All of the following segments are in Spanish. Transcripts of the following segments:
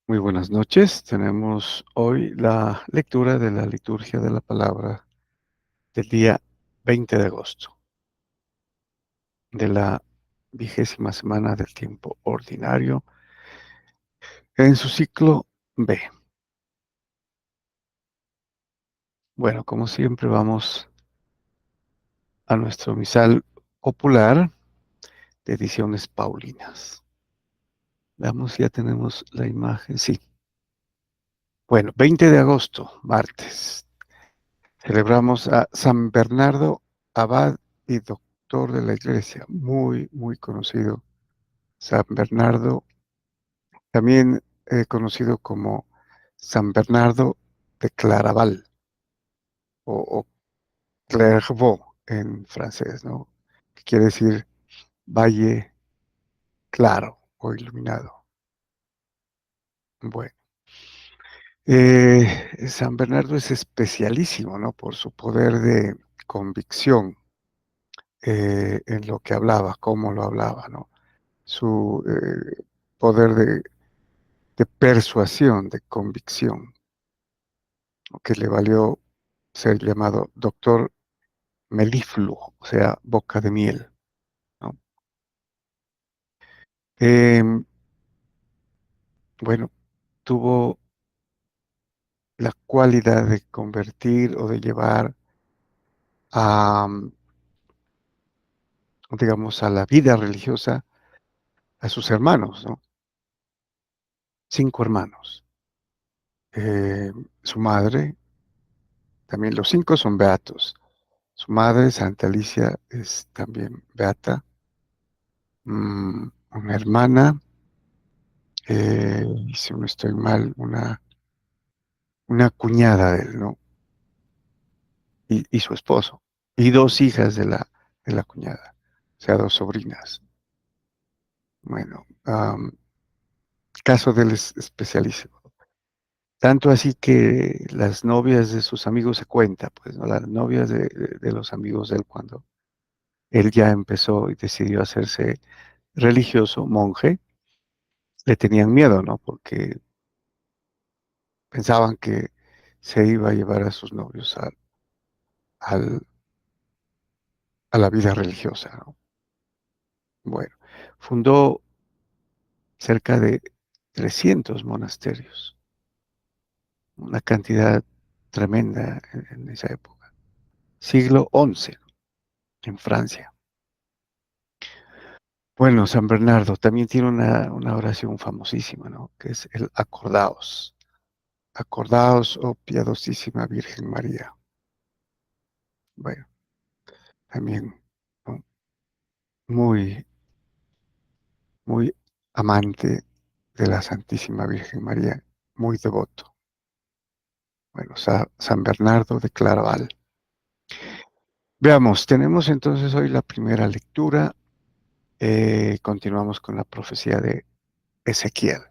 Muy buenas noches. Tenemos hoy la lectura de la liturgia de la palabra del día 20 de agosto de la 20ª semana del tiempo ordinario en su ciclo B. Bueno, como siempre vamos a nuestro misal popular de ediciones paulinas. Veamos, ya tenemos la imagen. Sí. Bueno, 20 de agosto, martes. Celebramos a San Bernardo, abad y doctor de la Iglesia, muy conocido. San Bernardo, también conocido como San Bernardo de Claraval o Clairvaux en francés, ¿no? Que quiere decir valle claro o iluminado. Bueno, San Bernardo es especialísimo, ¿no? Por su poder de convicción en lo que hablaba, cómo lo hablaba, ¿no? Su poder de persuasión, de convicción, ¿no? Que le valió ser llamado doctor melifluo, o sea, boca de miel, ¿no? Em, bueno, tuvo la cualidad de convertir o de llevar a, digamos, a la vida religiosa a sus hermanos, ¿no? 5 hermanos. Su madre, también los 5 son beatos. Su madre, Santa Alicia, es también beata. Una hermana, y si no estoy mal, una cuñada de él, ¿no? Y su esposo, y 2 hijas de la cuñada, o sea, 2 sobrinas. Bueno, caso de él es especialísimo. Tanto así que las novias de sus amigos se cuenta, pues, ¿no? Las novias de los amigos de él cuando él ya empezó y decidió hacerse religioso, monje, le tenían miedo, ¿no? Porque pensaban que se iba a llevar a sus novios al a la vida religiosa, ¿no? Bueno, fundó cerca de 300 monasterios, una cantidad tremenda en esa época. Siglo XI, en Francia. Bueno, San Bernardo también tiene una oración famosísima, ¿no? Que es el Acordaos. Acordaos, oh piadosísima Virgen María. Bueno, también, ¿no? Muy, muy amante de la Santísima Virgen María, muy devoto. Bueno, San Bernardo de Claraval. Veamos, tenemos entonces hoy la primera lectura. Continuamos con la profecía de Ezequiel.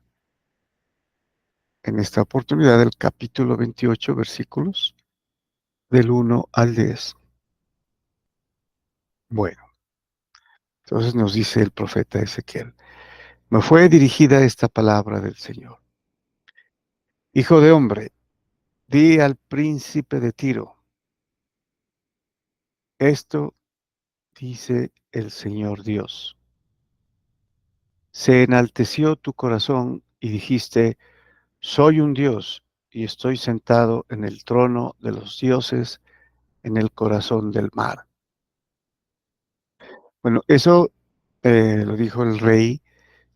En esta oportunidad, el capítulo 28, versículos del 1 al 10. Bueno, entonces nos dice el profeta Ezequiel: me fue dirigida esta palabra del Señor. Hijo de hombre, di al príncipe de Tiro, esto dice el Señor Dios. Se enalteció tu corazón y dijiste: soy un Dios y estoy sentado en el trono de los dioses en el corazón del mar. Bueno, eso lo dijo el rey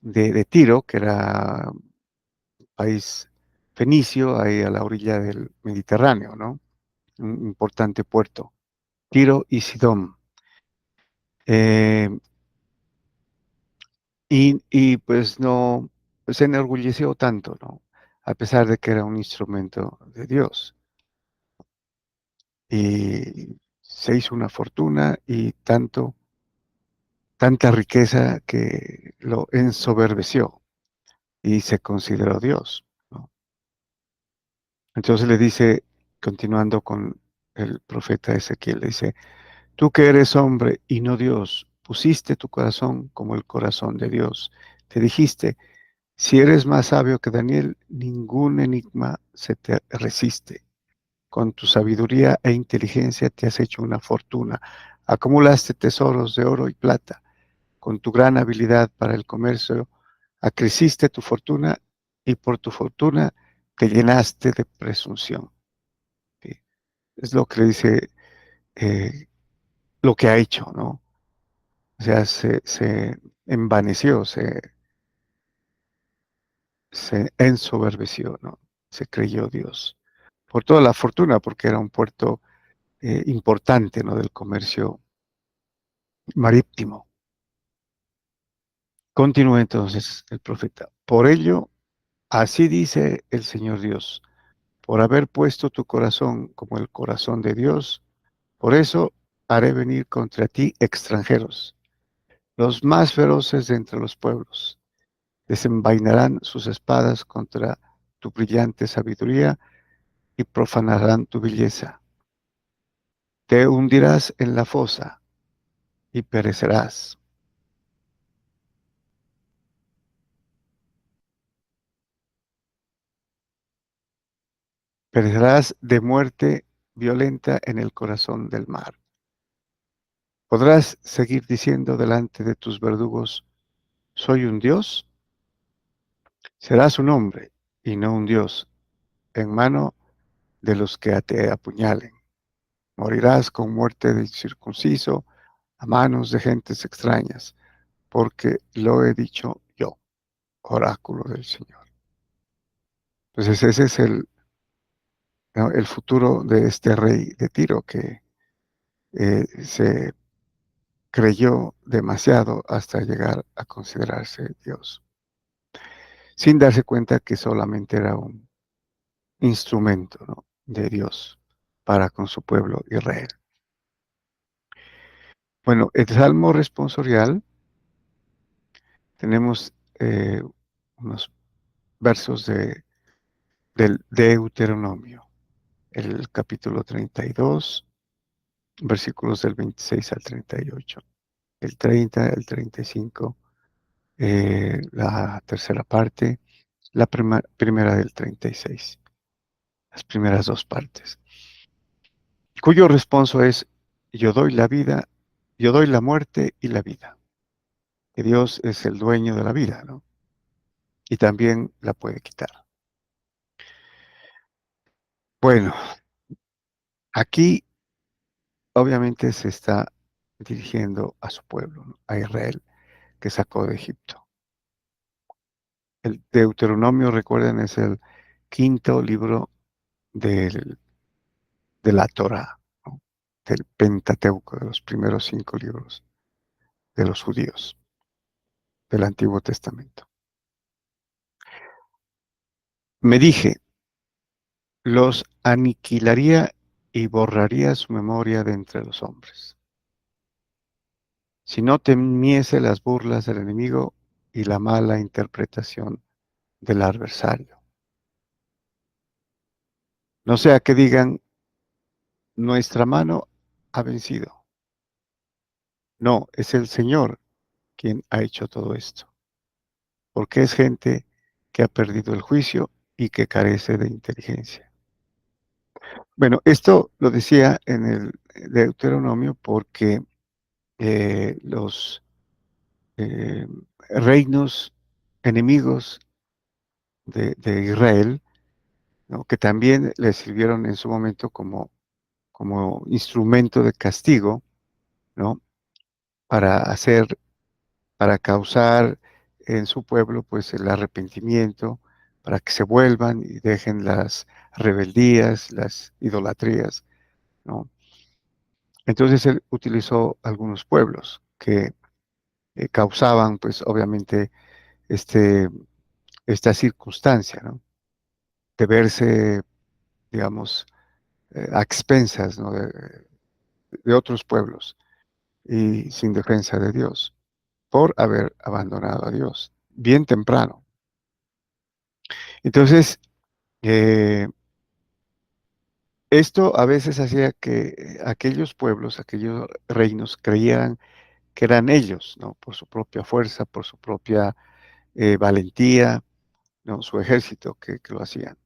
de Tiro, que era un país fenicio, ahí a la orilla del Mediterráneo, ¿no? Un importante puerto. Tiro y Sidón. Eh, y pues no se enorgulleció tanto, ¿no? A pesar de que era un instrumento de Dios. Y se hizo una fortuna y tanta riqueza que lo ensoberbeció y se consideró Dios, ¿no? Entonces le dice, continuando con el profeta Ezequiel, le dice: tú que eres hombre y no Dios, pusiste tu corazón como el corazón de Dios. Te dijiste: Si eres más sabio que Daniel, ningún enigma se te resiste. Con tu sabiduría e inteligencia te has hecho una fortuna. Acumulaste tesoros de oro y plata. Con tu gran habilidad para el comercio, acreciste tu fortuna y por tu fortuna te llenaste de presunción. ¿Sí? Es lo que le dice, eh, lo que ha hecho, ¿no? O sea, se envaneció, se ensoberbeció, ¿no? Se creyó Dios. Por toda la fortuna, porque era un puerto importante, ¿no? Del comercio marítimo. Continúa entonces el profeta. Por ello, así dice el Señor Dios, por haber puesto tu corazón como el corazón de Dios, por eso haré venir contra ti extranjeros, los más feroces de entre los pueblos. Desenvainarán sus espadas contra tu brillante sabiduría y profanarán tu belleza. Te hundirás en la fosa y perecerás. Perecerás de muerte violenta en el corazón del mar. ¿Podrás seguir diciendo delante de tus verdugos, soy un Dios? Serás un hombre y no un Dios, en mano de los que te apuñalen. Morirás con muerte de circunciso a manos de gentes extrañas, porque lo he dicho yo, oráculo del Señor. Entonces ese es ¿no? El futuro de este rey de Tiro que se creyó demasiado hasta llegar a considerarse Dios, sin darse cuenta que solamente era un instrumento, ¿no? De Dios para con su pueblo Israel. Bueno, el Salmo responsorial tenemos unos versos del Deuteronomio, el capítulo 32, versículos del 26 al 38, el 30, el 35, la tercera parte, la primera del 36, las primeras dos partes, cuyo responso es, yo doy la vida, yo doy la muerte y la vida, que Dios es el dueño de la vida, ¿no? Y también la puede quitar. Bueno, aquí obviamente se está dirigiendo a su pueblo, ¿no? A Israel, que sacó de Egipto. El Deuteronomio, recuerden, es el quinto libro del, de la Torá, ¿no? Del Pentateuco, de los primeros 5 libros de los judíos, del Antiguo Testamento. Me dije, los aniquilaría y borraría su memoria de entre los hombres. Si no temiese las burlas del enemigo y la mala interpretación del adversario. No sea que digan, nuestra mano ha vencido. No, es el Señor quien ha hecho todo esto, porque es gente que ha perdido el juicio y que carece de inteligencia. Bueno, esto lo decía en el Deuteronomio porque los eh, reinos enemigos de Israel, ¿no? Que también le sirvieron en su momento como instrumento de castigo, ¿no? Para hacer, para causar en su pueblo, pues, el arrepentimiento, para que se vuelvan y dejen las rebeldías, las idolatrías, ¿no? Entonces él utilizó algunos pueblos que causaban, pues, obviamente, este, esta circunstancia, ¿no? De verse, digamos, a expensas, ¿no? De otros pueblos y sin defensa de Dios, por haber abandonado a Dios bien temprano. Entonces, eh, esto a veces hacía que aquellos pueblos, aquellos reinos creían que eran ellos, ¿no? Por su propia fuerza, por su propia valentía, ¿no? Su ejército que lo hacían.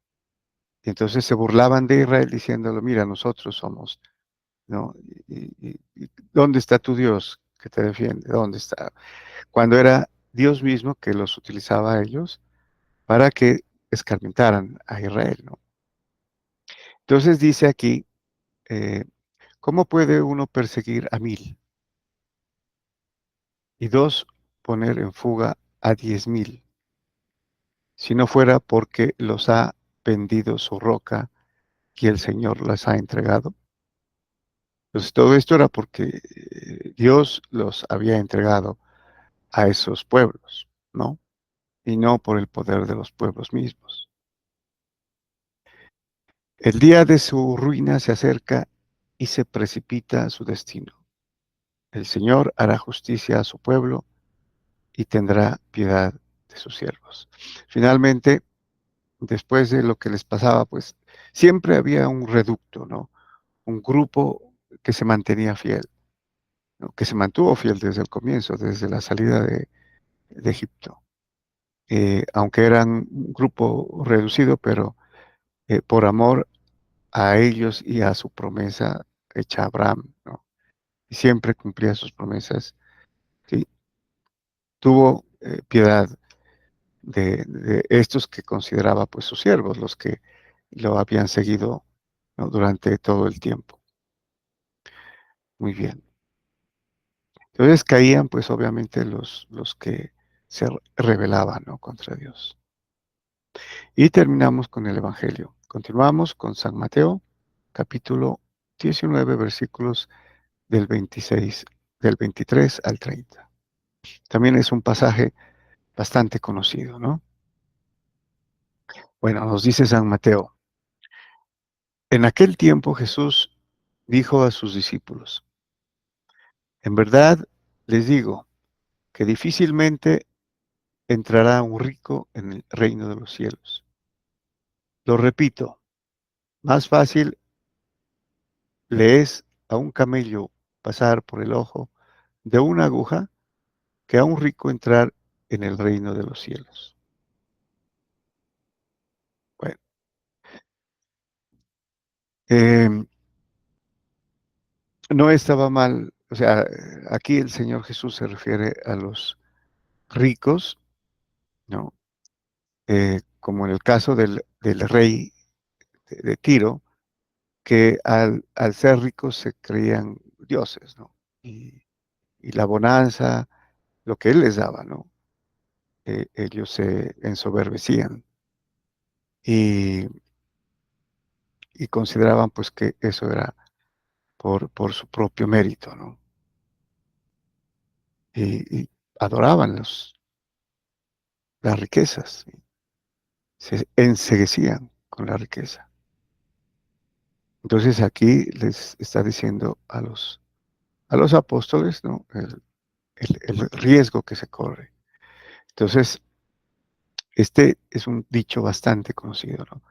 Y entonces se burlaban de Israel diciéndolo, mira, nosotros somos, ¿no? ¿Dónde está tu Dios que te defiende? ¿Dónde está? Cuando era Dios mismo que los utilizaba a ellos para que escarmentaran a Israel, ¿no? Entonces dice aquí, eh, ¿cómo puede uno perseguir a 1000 y dos poner en fuga a 10,000? Si no fuera porque los ha vendido su roca y el Señor las ha entregado. Pues todo esto era porque Dios los había entregado a esos pueblos, ¿no? Y no por el poder de los pueblos mismos. El día de su ruina se acerca y se precipita su destino. El Señor hará justicia a su pueblo y tendrá piedad de sus siervos. Finalmente, después de lo que les pasaba, pues siempre había un reducto, ¿no? Un grupo que se mantenía fiel, ¿no? Que se mantuvo fiel desde el comienzo, desde la salida de Egipto. Aunque eran un grupo reducido, pero por amor a ellos y a su promesa hecha a Abraham, ¿no? Y siempre cumplía sus promesas, ¿sí? Tuvo piedad de estos que consideraba pues sus siervos, los que lo habían seguido, ¿no? Durante todo el tiempo. Muy bien. Entonces caían pues obviamente los que se rebelaban, ¿no? Contra Dios. Y terminamos con el Evangelio. Continuamos con San Mateo, capítulo 19, versículos del 26, del 23 al 30. También es un pasaje bastante conocido, ¿no? Bueno, nos dice San Mateo, en aquel tiempo Jesús dijo a sus discípulos, en verdad les digo que difícilmente entrará un rico en el reino de los cielos. Lo repito, más fácil le es a un camello pasar por el ojo de una aguja que a un rico entrar en el reino de los cielos. Bueno, em, no estaba mal, o sea, aquí el Señor Jesús se refiere a los ricos, ¿no? Como en el caso del rey de Tiro, que al ser ricos se creían dioses, ¿no? Y la bonanza, lo que él les daba, ¿no? Ellos se ensoberbecían y, y consideraban pues que eso era por su propio mérito, ¿no? Y adoraban las riquezas, ¿sí? Se enceguecían con la riqueza. Entonces aquí les está diciendo a los apóstoles, ¿no? El riesgo que se corre. Entonces, este es un dicho bastante conocido, ¿no?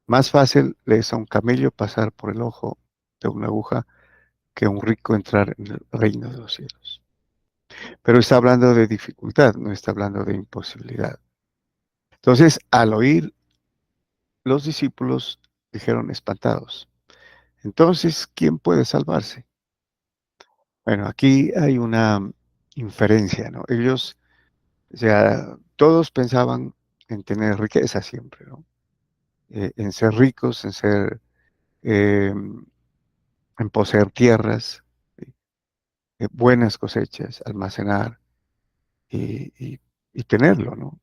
Más fácil le es a un camello pasar por el ojo de una aguja que a un rico entrar en el reino de los cielos. Pero está hablando de dificultad, no está hablando de imposibilidad. Entonces, al oír, los discípulos dijeron espantados, entonces, ¿quién puede salvarse? Bueno, aquí hay una inferencia, ¿no? Ellos, o sea, todos pensaban en tener riqueza siempre, ¿no? En ser ricos, em, en poseer tierras, ¿sí? Buenas cosechas, almacenar y, y tenerlo, ¿no?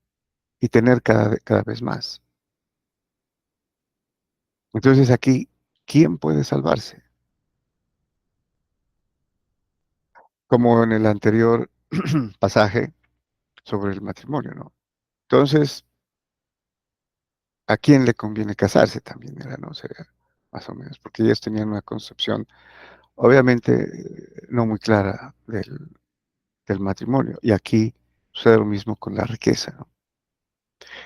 Y tener cada vez más. Entonces aquí, ¿quién puede salvarse? Como en el anterior pasaje sobre el matrimonio, ¿no? Entonces, ¿a quién le conviene casarse también? Era, ¿no? Sería más o menos, porque ellos tenían una concepción, obviamente, no muy clara del matrimonio. Y aquí sucede lo mismo con la riqueza, ¿no?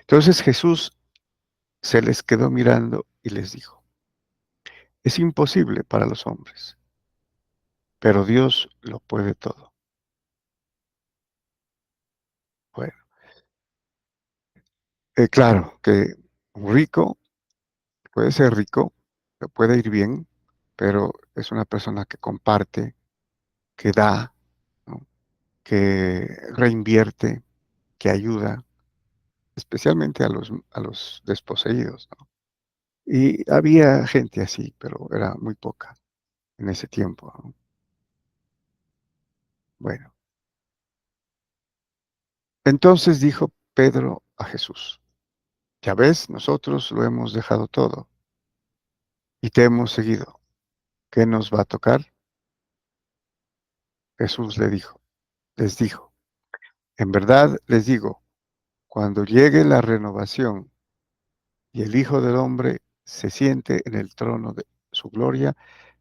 Entonces Jesús se les quedó mirando y les dijo, es imposible para los hombres, pero Dios lo puede todo. Bueno, Claro que un rico puede ser rico, le puede ir bien, pero es una persona que comparte, que da, ¿no? Que reinvierte, que ayuda, especialmente a los desposeídos, ¿no? Y había gente así, pero era muy poca en ese tiempo, ¿no? Bueno, entonces dijo Pedro a Jesús: ya ves, nosotros lo hemos dejado todo y te hemos seguido. ¿Qué nos va a tocar? Jesús les dijo, en verdad les digo, cuando llegue la renovación y el Hijo del Hombre se siente en el trono de su gloria,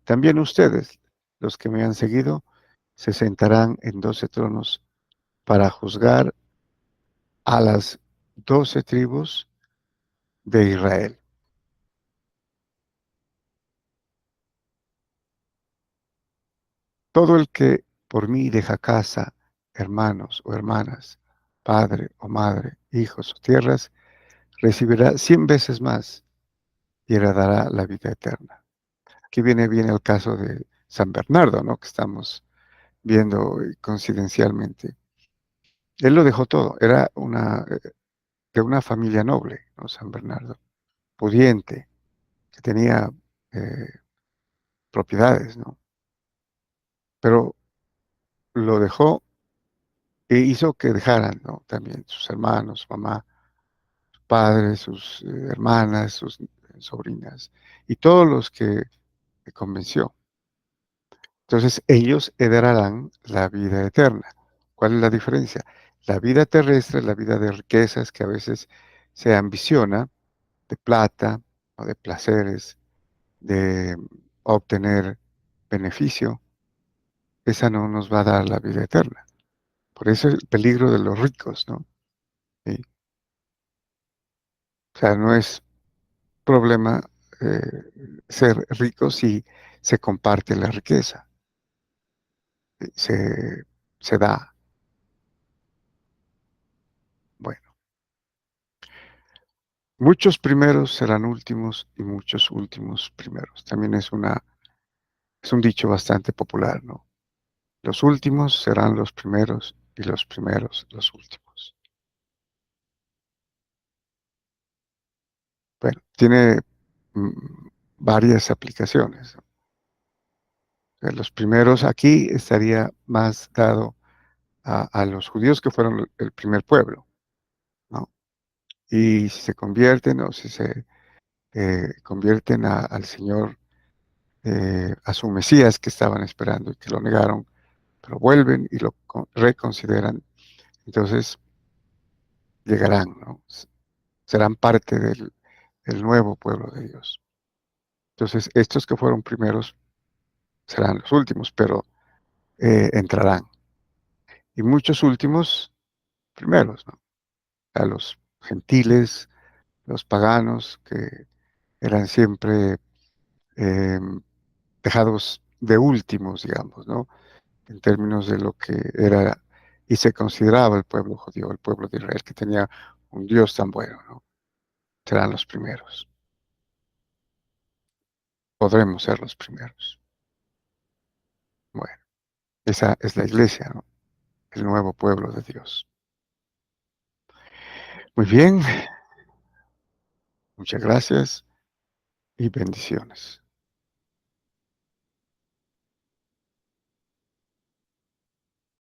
también ustedes, los que me han seguido, se sentarán en 12 tronos para juzgar a las 12 tribus de Israel. Todo el que por mí deja casa, hermanos o hermanas, padre o madre, hijos o tierras, recibirá 100 veces más y heredará la vida eterna. Aquí viene bien el caso de San Bernardo, ¿no? Que estamos viendo coincidencialmente. Él lo dejó todo, era de una familia noble, ¿no? San Bernardo, pudiente, que tenía eh, propiedades, ¿no? Pero lo dejó e hizo que dejaran, ¿no? También sus hermanos, su mamá, su padre, sus hermanas, sus sobrinas y todos los que convenció. Entonces ellos heredarán la vida eterna. ¿Cuál es la diferencia? La vida terrestre, la vida de riquezas que a veces se ambiciona, de plata o de placeres, de obtener beneficio, esa no nos va a dar la vida eterna. Por eso el peligro de los ricos, ¿no? Sí. O sea, no es problema ser rico si se comparte la riqueza, se, se da. Bueno, muchos primeros serán últimos y muchos últimos primeros. También es un dicho bastante popular, ¿no? Los últimos serán los primeros y los primeros los últimos. Bueno, tiene varias aplicaciones, ¿no? Los primeros aquí estaría más dado a los judíos que fueron el primer pueblo, ¿no? Y si se convierten o si se convierten al Señor, a su Mesías que estaban esperando y que lo negaron, pero vuelven y lo reconsideran, entonces llegarán, ¿no? Serán parte del nuevo pueblo de Dios. Entonces, estos que fueron primeros serán los últimos, pero entrarán. Y muchos últimos primeros, ¿no? A los gentiles, los paganos, que eran siempre em, dejados de últimos, digamos, ¿no? En términos de lo que era y se consideraba el pueblo judío, el pueblo de Israel, que tenía un Dios tan bueno, ¿no? Serán los primeros. Podremos ser los primeros. Bueno, esa es la iglesia, ¿no? El nuevo pueblo de Dios. Muy bien, muchas gracias y bendiciones.